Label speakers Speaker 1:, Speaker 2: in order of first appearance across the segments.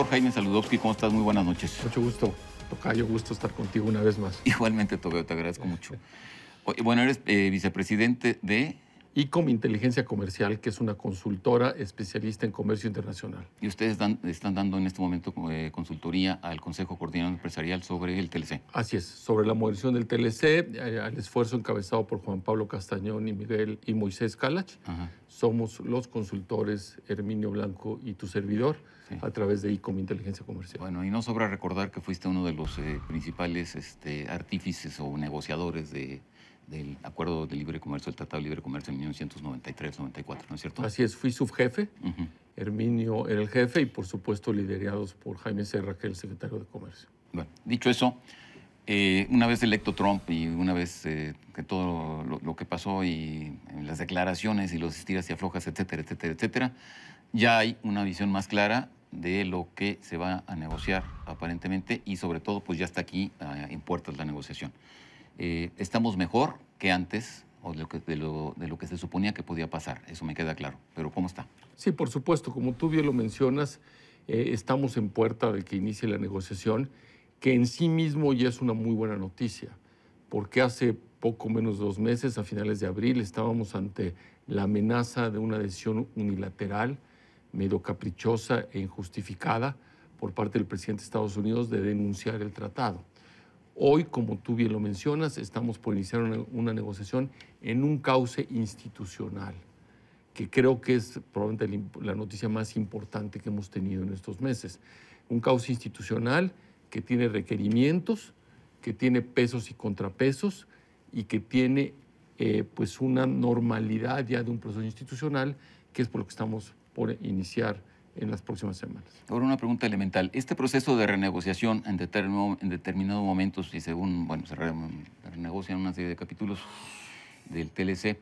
Speaker 1: doctor Jaime Saludowski, ¿cómo estás? Muy buenas noches.
Speaker 2: Mucho gusto, tocayo, gusto estar contigo una vez más.
Speaker 1: Igualmente, Tocayo, te agradezco mucho. Bueno, eres vicepresidente de...
Speaker 2: ICOM Inteligencia Comercial, que es una consultora especialista en comercio internacional.
Speaker 1: Y ustedes están dando en este momento consultoría al Consejo Coordinador Empresarial sobre el TLC.
Speaker 2: Así es, sobre la modernización del TLC, al esfuerzo encabezado por Juan Pablo Castañón y Miguel y Moisés Calach.
Speaker 1: Ajá.
Speaker 2: Somos los consultores Herminio Blanco y tu servidor, sí, a través de ICOM Inteligencia Comercial.
Speaker 1: Bueno, y no sobra recordar que fuiste uno de los principales artífices o negociadores del Acuerdo de Libre Comercio, el Tratado de Libre Comercio en 1993-94, ¿no es cierto?
Speaker 2: Así es, fui subjefe, Herminio era el jefe y por supuesto liderados por Jaime Serra, que es el secretario de Comercio.
Speaker 1: Bueno, dicho eso, una vez electo Trump y una vez que todo lo que pasó y las declaraciones y los estiras y aflojas, etcétera, etcétera, etcétera, ya hay una visión más clara de lo que se va a negociar aparentemente y sobre todo pues ya está aquí en puertas la negociación. Estamos mejor que antes o de lo que se suponía que podía pasar, eso me queda claro, pero ¿cómo está?
Speaker 2: Sí, por supuesto, como tú bien lo mencionas, estamos en puerta de que inicie la negociación, que en sí mismo ya es una muy buena noticia, porque hace poco menos de 2 meses, a finales de abril, estábamos ante la amenaza de una decisión unilateral, medio caprichosa e injustificada por parte del presidente de Estados Unidos de denunciar el tratado. Hoy, como tú bien lo mencionas, estamos por iniciar una negociación en un cauce institucional, que creo que es probablemente la noticia más importante que hemos tenido en estos meses. Un cauce institucional que tiene requerimientos, que tiene pesos y contrapesos y que tiene pues una normalidad ya de un proceso institucional, que es por lo que estamos por iniciar en las próximas semanas.
Speaker 1: Ahora una pregunta elemental. Este proceso de renegociación en determinados momentos y según, bueno, se renegocian una serie de capítulos del TLC,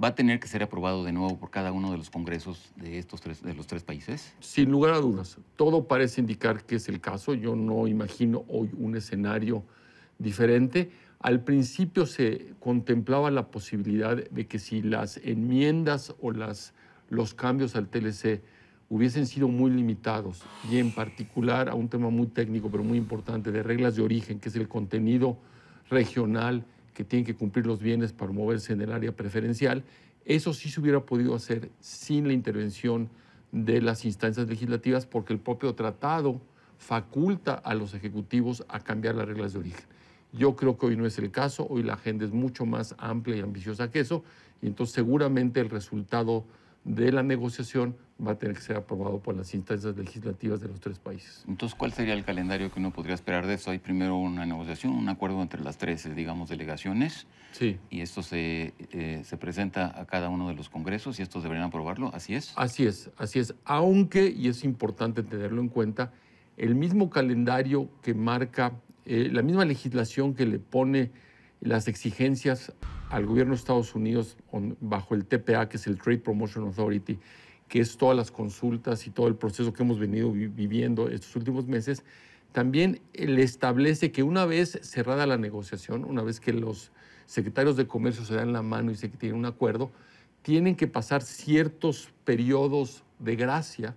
Speaker 1: ¿va a tener que ser aprobado de nuevo por cada uno de los congresos de los tres países?
Speaker 2: Sin lugar a dudas. Todo parece indicar que es el caso. Yo no imagino hoy un escenario diferente. Al principio se contemplaba la posibilidad de que si las enmiendas o los cambios al TLC hubiesen sido muy limitados y en particular a un tema muy técnico pero muy importante de reglas de origen, que es el contenido regional que tienen que cumplir los bienes para moverse en el área preferencial, eso sí se hubiera podido hacer sin la intervención de las instancias legislativas porque el propio tratado faculta a los ejecutivos a cambiar las reglas de origen. Yo creo que hoy no es el caso, hoy la agenda es mucho más amplia y ambiciosa que eso y entonces seguramente el resultado de la negociación va a tener que ser aprobado por las instancias legislativas de los 3 países.
Speaker 1: Entonces, ¿cuál sería el calendario que uno podría esperar de eso? Hay primero una negociación, un acuerdo entre las 3, digamos, delegaciones.
Speaker 2: Sí.
Speaker 1: Y esto se presenta a cada uno de los congresos y estos deberían aprobarlo, ¿así es?
Speaker 2: Así es, así es. Aunque, y es importante tenerlo en cuenta, el mismo calendario que marca, la misma legislación que le pone las exigencias al gobierno de Estados Unidos bajo el TPA, que es el Trade Promotion Authority, que es todas las consultas y todo el proceso que hemos venido viviendo estos últimos meses, también le establece que una vez cerrada la negociación, una vez que los secretarios de comercio se dan la mano y se tienen un acuerdo, tienen que pasar ciertos periodos de gracia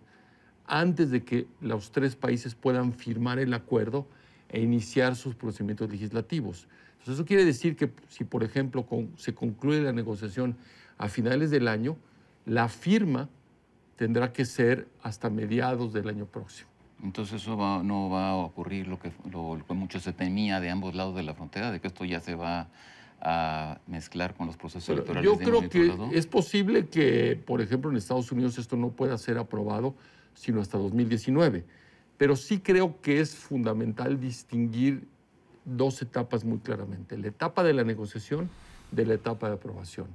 Speaker 2: antes de que los 3 países puedan firmar el acuerdo e iniciar sus procedimientos legislativos. Entonces, eso quiere decir que si, por ejemplo, se concluye la negociación a finales del año, la firma tendrá que ser hasta mediados del año próximo.
Speaker 1: Entonces, eso no va a ocurrir lo que mucho se temía de ambos lados de la frontera, de que esto ya se va a mezclar con los procesos electorales.
Speaker 2: Yo creo que es posible que, por ejemplo, en Estados Unidos esto no pueda ser aprobado sino hasta 2019. Pero sí creo que es fundamental distinguir 2 etapas muy claramente. La etapa de la negociación de la etapa de aprobación.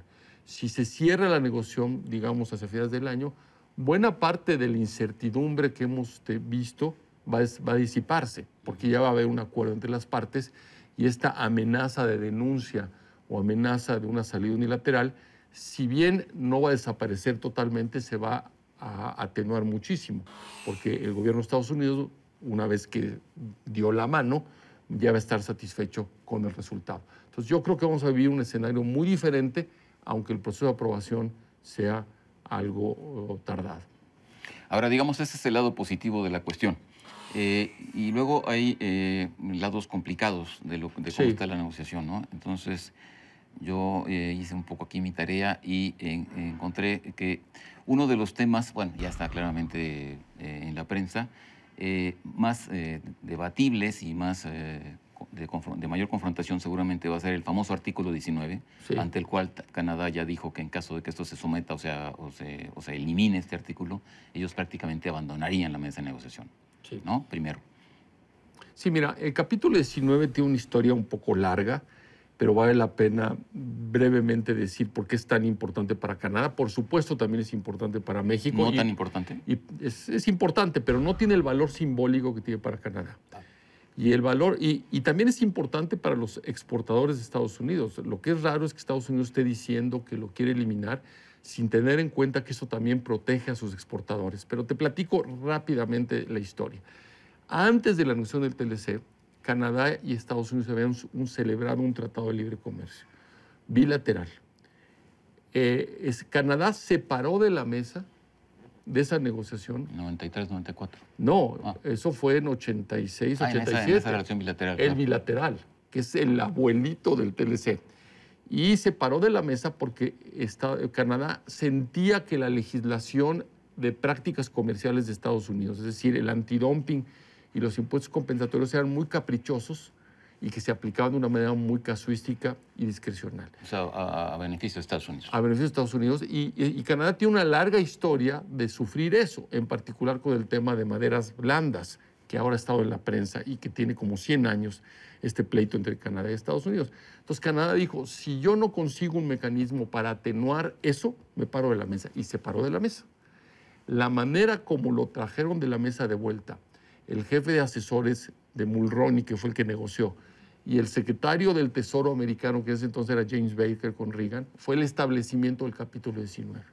Speaker 2: Si se cierra la negociación, digamos, hacia finales del año, buena parte de la incertidumbre que hemos visto va a disiparse, porque ya va a haber un acuerdo entre las partes y esta amenaza de denuncia o amenaza de una salida unilateral, si bien no va a desaparecer totalmente, se va a atenuar muchísimo, porque el gobierno de Estados Unidos, una vez que dio la mano, ya va a estar satisfecho con el resultado. Entonces yo creo que vamos a vivir un escenario muy diferente, aunque el proceso de aprobación sea algo tardado.
Speaker 1: Ahora, digamos, ese es el lado positivo de la cuestión. Y luego hay lados complicados de cómo está la negociación, ¿no? Entonces, yo hice un poco aquí mi tarea y encontré que uno de los temas, bueno, ya está claramente en la prensa, más debatibles y más de mayor confrontación seguramente va a ser el famoso artículo 19, ante el cual Canadá ya dijo que en caso de que esto se someta o se elimine este artículo, ellos prácticamente abandonarían la mesa de negociación, ¿no? Primero.
Speaker 2: Sí, mira, el capítulo 19 tiene una historia un poco larga, pero vale la pena brevemente decir por qué es tan importante para Canadá. Por supuesto, también es importante para México.
Speaker 1: ¿No tan importante?
Speaker 2: Y es importante, pero no tiene el valor simbólico que tiene para Canadá. Y el valor, y también es importante para los exportadores de Estados Unidos. Lo que es raro es que Estados Unidos esté diciendo que lo quiere eliminar sin tener en cuenta que eso también protege a sus exportadores. Pero te platico rápidamente la historia. Antes de la negociación del TLC, Canadá y Estados Unidos habían celebrado un tratado de libre comercio bilateral. Canadá se paró de la mesa de esa negociación.
Speaker 1: 93, 94.
Speaker 2: No, eso fue en 86, 87.
Speaker 1: En esa relación bilateral.
Speaker 2: El bilateral, que es el abuelito del TLC. Y se paró de la mesa porque Canadá sentía que la legislación de prácticas comerciales de Estados Unidos, es decir, el antidumping y los impuestos compensatorios eran muy caprichosos y que se aplicaban de una manera muy casuística y discrecional.
Speaker 1: O sea, a beneficio de Estados Unidos.
Speaker 2: A beneficio de Estados Unidos. Y Canadá tiene una larga historia de sufrir eso, en particular con el tema de maderas blandas, que ahora ha estado en la prensa y que tiene como 100 años este pleito entre Canadá y Estados Unidos. Entonces Canadá dijo, si yo no consigo un mecanismo para atenuar eso, me paro de la mesa. Y se paró de la mesa. La manera como lo trajeron de la mesa de vuelta, el jefe de asesores de Mulroney, que fue el que negoció, y el secretario del Tesoro americano, que en ese entonces era James Baker con Reagan, fue el establecimiento del capítulo 19.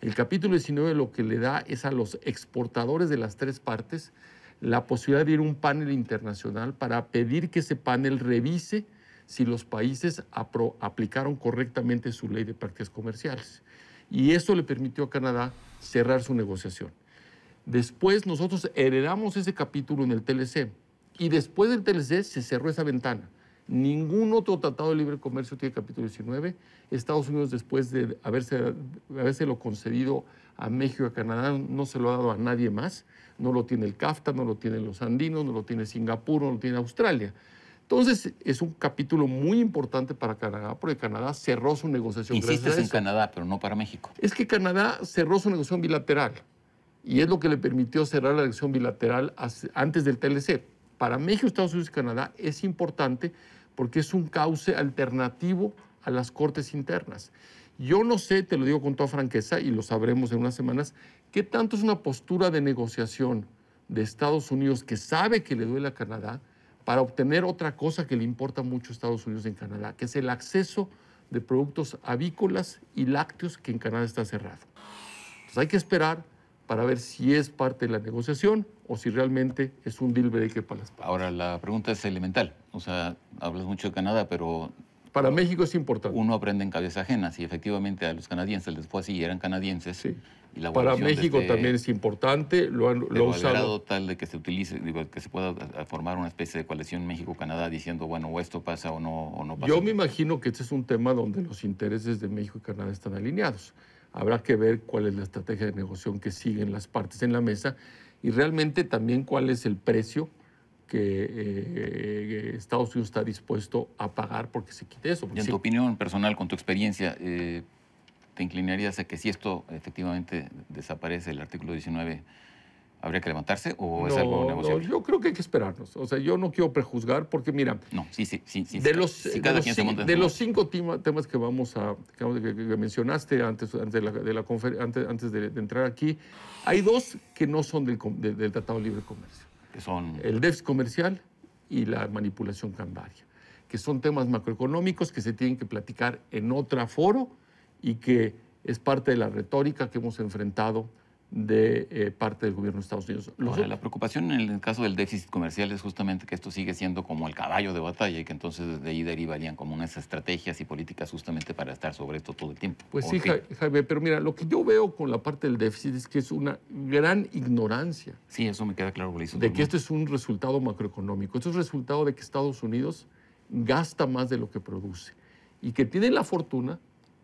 Speaker 2: El capítulo 19 lo que le da es a los exportadores de las tres partes la posibilidad de ir a un panel internacional para pedir que ese panel revise si los países aplicaron correctamente su ley de prácticas comerciales. Y eso le permitió a Canadá cerrar su negociación. Después nosotros heredamos ese capítulo en el TLC y después del TLC se cerró esa ventana. Ningún otro tratado de libre comercio tiene capítulo 19. Estados Unidos, después de habérselo concedido a México y a Canadá, no se lo ha dado a nadie más. No lo tiene el CAFTA, no lo tienen los andinos, no lo tiene Singapur, no lo tiene Australia. Entonces, es un capítulo muy importante para Canadá, porque Canadá cerró su negociación.
Speaker 1: Insistes en Canadá, pero no para México.
Speaker 2: Es que Canadá cerró su negociación bilateral y es lo que le permitió cerrar la negociación bilateral antes del TLC. Para México, Estados Unidos y Canadá es importante porque es un cauce alternativo a las cortes internas. Yo no sé, te lo digo con toda franqueza y lo sabremos en unas semanas, qué tanto es una postura de negociación de Estados Unidos que sabe que le duele a Canadá para obtener otra cosa que le importa mucho a Estados Unidos en Canadá, que es el acceso de productos avícolas y lácteos que en Canadá está cerrado. Entonces hay que esperar para ver si es parte de la negociación o si realmente es un deal breaker para las partes.
Speaker 1: Ahora, la pregunta es elemental. O sea, hablas mucho de Canadá, pero...
Speaker 2: Para México es importante.
Speaker 1: Uno aprende en cabeza ajena. Si efectivamente a los canadienses les fue así, eran canadienses.
Speaker 2: Sí.
Speaker 1: Y la
Speaker 2: para México también es importante, lo ha usado.
Speaker 1: Grado tal de que se utilice, que se pueda formar una especie de coalición México-Canadá diciendo, bueno, o esto pasa o no pasa.
Speaker 2: Yo me imagino que este es un tema donde los intereses de México y Canadá están alineados. Habrá que ver cuál es la estrategia de negociación que siguen las partes en la mesa y realmente también cuál es el precio que Estados Unidos está dispuesto a pagar porque se quite eso.
Speaker 1: Y en tu opinión personal, con tu experiencia, ¿te inclinarías a que si esto efectivamente desaparece, el artículo 19, habría que levantarse o es algo negociable?
Speaker 2: No, yo creo que hay que esperarnos. O sea, yo no quiero prejuzgar porque, mira...
Speaker 1: No, sí.
Speaker 2: De los 5 temas que que mencionaste antes de entrar aquí, hay 2 que no son del Tratado de Libre Comercio.
Speaker 1: Que son...
Speaker 2: El déficit comercial y la manipulación cambiaria, que son temas macroeconómicos que se tienen que platicar en otro foro y que es parte de la retórica que hemos enfrentado de parte del gobierno de Estados Unidos.
Speaker 1: Ahora, la preocupación en el caso del déficit comercial es justamente que esto sigue siendo como el caballo de batalla y que entonces de ahí derivarían como unas estrategias y políticas justamente para estar sobre esto todo el tiempo.
Speaker 2: Pues sí, Jaime, pero mira, lo que yo veo con la parte del déficit es que es una gran ignorancia.
Speaker 1: Sí, eso me queda claro.
Speaker 2: De que esto es un resultado macroeconómico. Esto es resultado de que Estados Unidos gasta más de lo que produce y que tiene la fortuna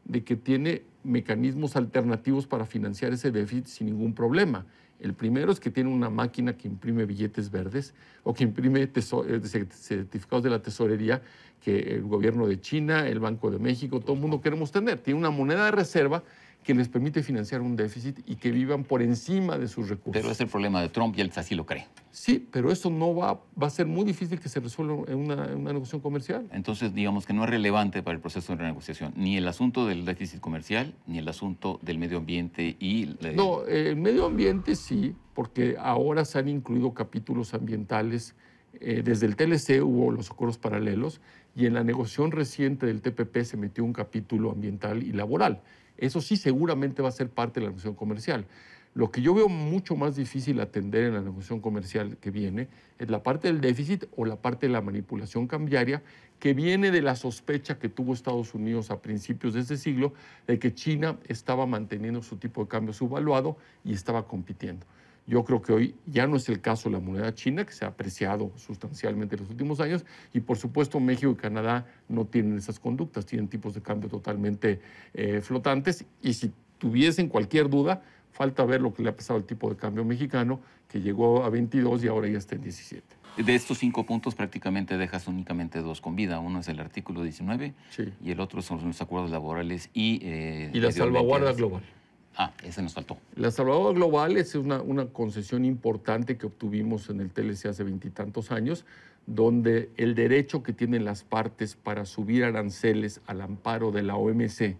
Speaker 2: de que tiene mecanismos alternativos para financiar ese déficit sin ningún problema. El primero es que tiene una máquina que imprime billetes verdes o que imprime certificados de la tesorería que el gobierno de China, el Banco de México, todo el mundo queremos tener. Tiene una moneda de reserva que les permite financiar un déficit y que vivan por encima de sus recursos.
Speaker 1: Pero es el problema de Trump y él así lo cree.
Speaker 2: Sí, pero eso no va a ser muy difícil que se resuelva en una negociación comercial.
Speaker 1: Entonces, digamos que no es relevante para el proceso de renegociación ni el asunto del déficit comercial, ni el asunto del medio ambiente y...
Speaker 2: No, el medio ambiente sí, porque ahora se han incluido capítulos ambientales. Desde el TLC hubo los acuerdos paralelos y en la negociación reciente del TPP se metió un capítulo ambiental y laboral. Eso sí seguramente va a ser parte de la negociación comercial. Lo que yo veo mucho más difícil atender en la negociación comercial que viene es la parte del déficit o la parte de la manipulación cambiaria que viene de la sospecha que tuvo Estados Unidos a principios de este siglo de que China estaba manteniendo su tipo de cambio subvaluado y estaba compitiendo. Yo creo que hoy ya no es el caso de la moneda china, que se ha apreciado sustancialmente en los últimos años, y por supuesto México y Canadá no tienen esas conductas, tienen tipos de cambio totalmente flotantes, y si tuviesen cualquier duda, falta ver lo que le ha pasado al tipo de cambio mexicano, que llegó a 22 y ahora ya está en 17.
Speaker 1: De estos 5 puntos prácticamente dejas únicamente 2 con vida. Uno es el artículo 19
Speaker 2: sí.
Speaker 1: Y el otro son los acuerdos laborales y
Speaker 2: la salvaguarda global.
Speaker 1: Ah, ese nos faltó.
Speaker 2: La salvaguarda global es una concesión importante que obtuvimos en el TLC hace 20 y tantos años, donde el derecho que tienen las partes para subir aranceles al amparo de la OMC,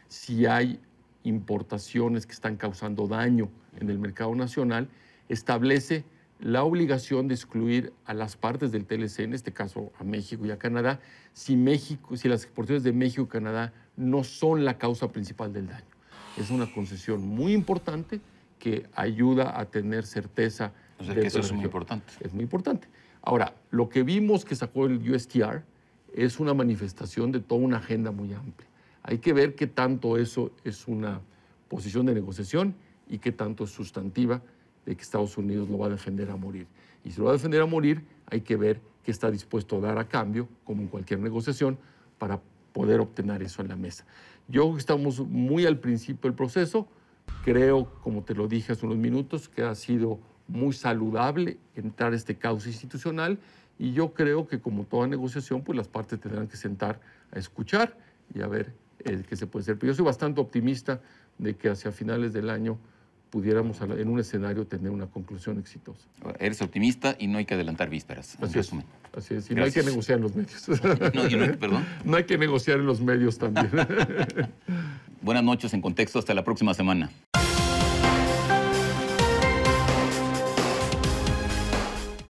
Speaker 2: si hay importaciones que están causando daño en el mercado nacional, establece la obligación de excluir a las partes del TLC, en este caso a México y a Canadá, si las exportaciones de México y Canadá no son la causa principal del daño. Es una concesión muy importante que ayuda a tener certeza.
Speaker 1: O sea que eso es muy importante.
Speaker 2: Es muy importante. Ahora, lo que vimos que sacó el USTR es una manifestación de toda una agenda muy amplia. Hay que ver qué tanto eso es una posición de negociación y qué tanto es sustantiva de que Estados Unidos lo va a defender a morir. Y si lo va a defender a morir, hay que ver qué está dispuesto a dar a cambio, como en cualquier negociación, para poder obtener eso en la mesa. Yo creo que estamos muy al principio del proceso. Creo, como te lo dije hace unos minutos, que ha sido muy saludable entrar a este caos institucional y yo creo que como toda negociación, pues las partes tendrán que sentar a escuchar y a ver qué se puede hacer. Pero yo soy bastante optimista de que hacia finales del año pudiéramos en un escenario tener una conclusión exitosa.
Speaker 1: Eres optimista y no hay que adelantar vísperas.
Speaker 2: Así es. Así es. Y no hay que negociar en los medios.
Speaker 1: ¿Perdón?
Speaker 2: No hay que negociar en los medios también.
Speaker 1: Buenas noches en Contexto. Hasta la próxima semana.